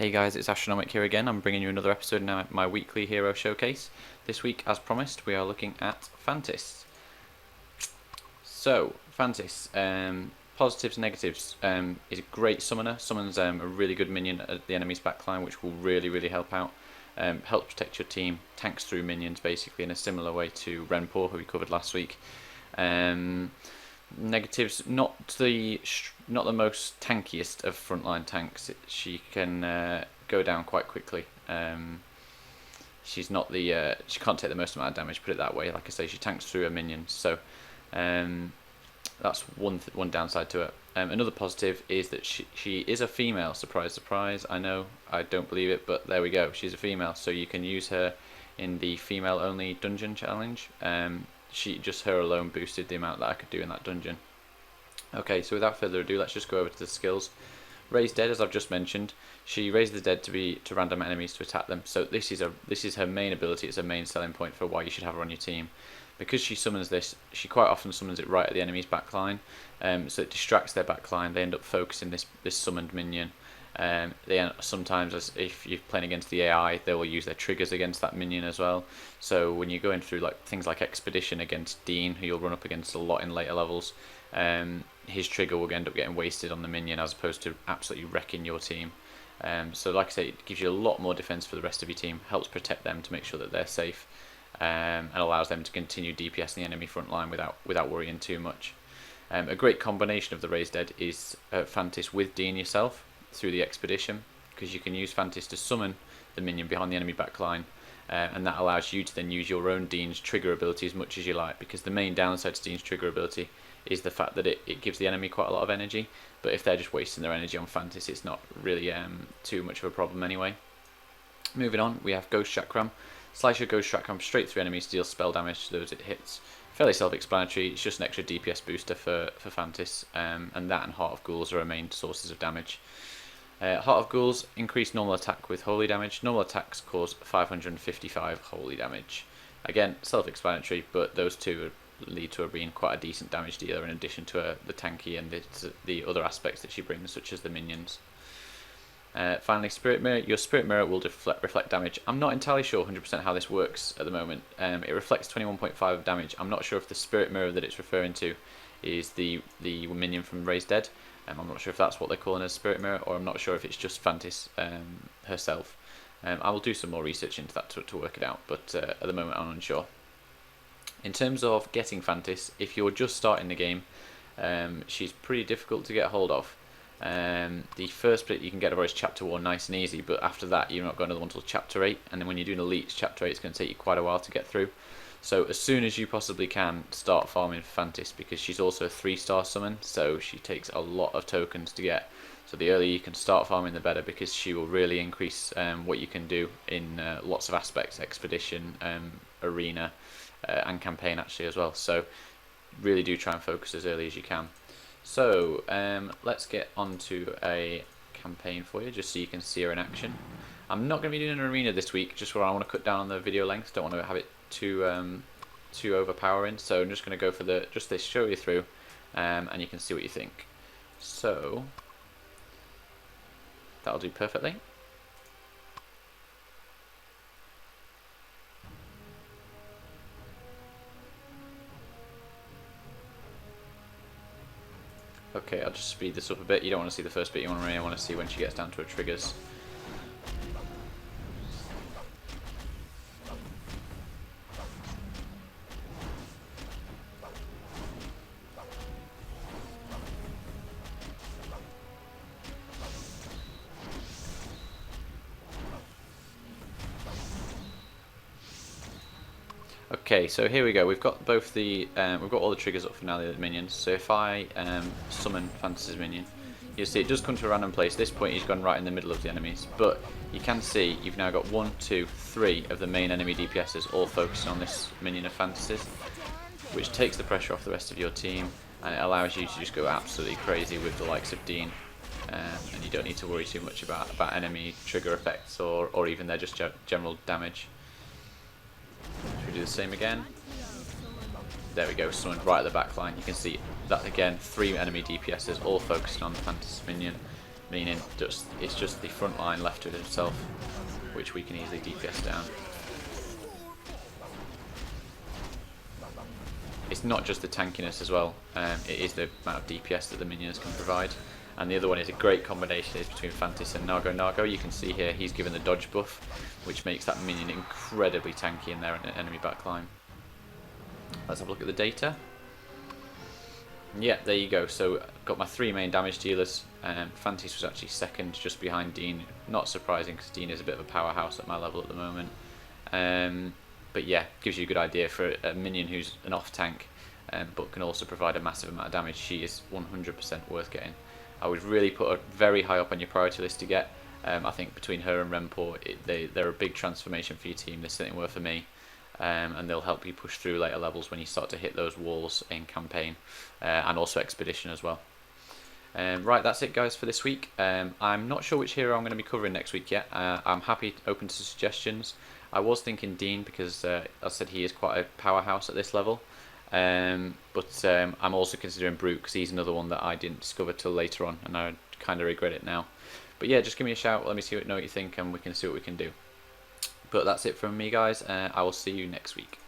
Hey guys, it's Astronomic here again. I'm bringing you another episode now of my weekly hero showcase. This week, as promised, we are looking at Phantis. So, Phantis, positives, negatives, is a great summoner. Summons a really good minion at the enemy's backline, which will really help out. Helps protect your team, tanks through minions basically in a similar way to Renpoor, who we covered last week. Negatives, not the most tankiest of frontline tanks. She can go down quite quickly. She's not the she can't take the most amount of damage. Put it that way. Like I say, she tanks through her minions. So that's one downside to it. Another positive is that she is a female. Surprise, surprise. I know, I don't believe it, but there we go. She's a female, so you can use her in the female-only dungeon challenge. Her alone boosted the amount that I could do in that dungeon. Okay, so without further ado, let's just go over to the skills. Raise dead, as I've just mentioned. She raises the dead to random enemies to attack them. So this is her main ability. It's her main selling point for why you should have her on your team. Because she summons this, she quite often summons it right at the enemy's backline. So it distracts their backline. They end up focusing this summoned minion. Sometimes, if you're playing against the AI, they will use their triggers against that minion as well. So when you're going through things like Expedition against Dean, who you'll run up against a lot in later levels, his trigger will end up getting wasted on the minion as opposed to absolutely wrecking your team. So like I say, it gives you a lot more defense for the rest of your team, helps protect them to make sure that they're safe, and allows them to continue DPSing the enemy front line without worrying too much. A great combination of the Raised Dead is Phantis with Dean yourself through the Expedition, because you can use Phantis to summon the minion behind the enemy backline, and that allows you to then use your own Dean's trigger ability as much as you like, because the main downside to Dean's trigger ability is the fact that it gives the enemy quite a lot of energy, but if they're just wasting their energy on Phantis, it's not really too much of a problem anyway. Moving on, we have Ghost Chakram. Slice your Ghost Chakram straight through enemies, deals spell damage to those it hits. Fairly self-explanatory. It's just an extra DPS booster for Phantis, and that and Heart of Ghouls are our main sources of damage. Heart of Ghouls increase normal attack with holy damage. Normal attacks cause 555 holy damage. Again, self-explanatory, but those two lead to her being quite a decent damage dealer in addition to the tanky and the other aspects that she brings, such as the minions. Finally, Spirit Mirror. Your Spirit Mirror will reflect damage. I'm not entirely sure 100% how this works at the moment. It reflects 21.5 of damage. I'm not sure if the Spirit Mirror that it's referring to is the minion from Raised Dead. I'm not sure if that's what they're calling a Spirit Mirror, or I'm not sure if it's just Phantis herself. I will do some more research into that to work it out, but at the moment I'm unsure. In terms of getting Phantis, if you're just starting the game, she's pretty difficult to get hold of. The first bit you can get her is Chapter 1, nice and easy, but after that you're not going to the one until Chapter 8, and then when you're doing Elites, Chapter 8 is going to take you quite a while to get through. So as soon as you possibly can, start farming Phantis, because she's also a 3-star summon, so she takes a lot of tokens to get. So the earlier you can start farming, the better, because she will really increase what you can do in lots of aspects, Expedition, Arena, and Campaign actually as well. So really do try and focus as early as you can. So let's get onto a campaign for you, just so you can see her in action. I'm not going to be doing an arena this week, just where I want to cut down on the video length. Don't want to have it too overpowering, so I'm just going to go for just this, show you through, and you can see what you think. So that'll do perfectly. Okay, I'll just speed this up a bit. You don't want to see the first bit, you really want to see when she gets down to her triggers. Okay, so here we go. We've got both we've got all the triggers up for now, the minions. So if I summon Phantis' minion, you'll see it does come to a random place. At this point, he's gone right in the middle of the enemies, but you can see you've now got 1, 2, 3 of the main enemy DPSs all focusing on this minion of Phantis', which takes the pressure off the rest of your team, and it allows you to just go absolutely crazy with the likes of Dean, and you don't need to worry too much about enemy trigger effects or even their just general damage. Should we do the same again? There we go, summoned right at the back line. You can see that again, 3 enemy DPSs all focusing on the Phantis minion. meaning it's just the front line left to himself, which we can easily DPS down. It's not just the tankiness as well, it is the amount of DPS that the minions can provide. And the other one is a great combination is between Phantis and Nago. You can see here he's given the dodge buff, which makes that minion incredibly tanky in their enemy backline. Let's have a look at the data. Yeah, there you go. So got my 3 main damage dealers. Phantis was actually second, just behind Dean. Not surprising because Dean is a bit of a powerhouse at my level at the moment. But yeah, gives you a good idea for a minion who's an off tank, but can also provide a massive amount of damage. She is 100% worth getting. I would really put her very high up on your priority list to get. I think between her and Rempor, they're a big transformation for your team. They're certainly worth for me. And they'll help you push through later levels when you start to hit those walls in campaign, and also expedition as well. Right, that's it guys for this week. I'm not sure which hero I'm going to be covering next week yet. I'm happy open to suggestions. I was thinking Dean because as I said, he is quite a powerhouse at this level, but I'm also considering Brute because he's another one that I didn't discover till later on, and I kind of regret it now. But yeah, just give me a shout, let me know what you think, and we can see what we can do. But that's it from me guys, I will see you next week.